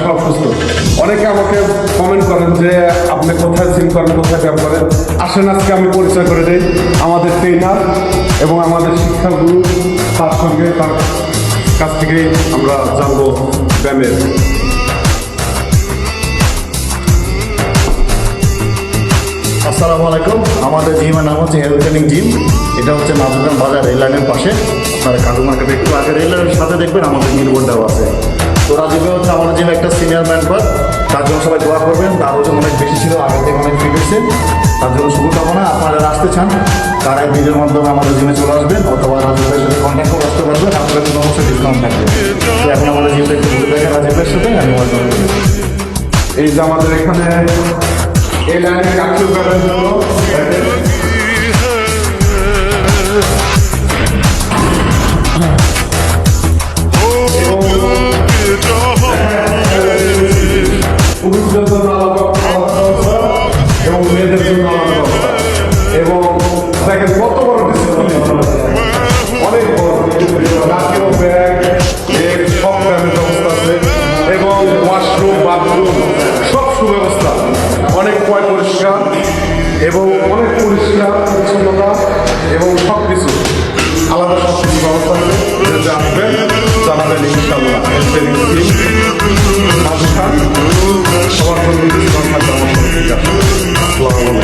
সব সুস্থ। অনেকে আমাকে কমেন্ট করেন যে আপনি কোথায় জিম করেন, কোথায় ব্যায়াম করেন। আসেন আজকে আমি পরিচয় করে দিই আমাদের ট্রেনার এবং আমাদের শিক্ষাগুরু, তার সঙ্গে তার কাছ থেকেই আমরা জানবো ব্যায়ামের। আসসালামু আলাইকুম। আমাদের জিমের নাম হচ্ছে হেলথ ট্রেনিং জিম। এটা হচ্ছে নাজুগ্রাম বাজার রেল লাইনের পাশে। আপনারা কাটু মার্কেটে একটু আগে রেল লাইনের সাথে দেখবেন আমাদের বিলবোর্ড দেওয়া আছে। তো রাজীবে হচ্ছে আমাদের জিমে একটা সিনিয়র মেম্বার, তার জন্য সবাই দোয়া করবেন। তার ওজন অনেক বেশি ছিল, আগে থেকে অনেক ফিট হয়েছে। তার জন্য শুভকামনা। আপনারা আসতে চান তারা ভিডিওর মাধ্যমে আমাদের জিমে চলে আসবেন, অথবা রাজীবের সাথে কন্ট্যাক্ট করে আসতে পারবেন। আপনাদের জন্য অবশ্যই ডিসকাউন্ট থাকবে। তো এখন আমাদের জিমটা একটু ঘুরে দেখেন রাজীবের সাথে। আমি ওয়েলকাম করি। এই যে আমাদের এখানে এই লাইনে কাজ করার জন্য পুরুষদের জন্য আলাদা ব্যবস্থা এবং মেয়েদের জন্য আলাদা ব্যবস্থা। এবং দেখেন কত বড় ডিসিপ্লিন, অনেক বড় জাতীয় ব্যাগ সব ব্যাগের ব্যবস্থা আছে এবং ওয়াশরুম, বাথরুম সব সুব্যবস্থা, অনেক পরিষ্কার এবং অনেক পরিষ্কার পরিচ্ছন্নতা এবং সব কিছু আলাদা সব কিছু ব্যবস্থা আছে। যে আসবেন জানাবেন ইনশাআল্লাহ। সবার জন্য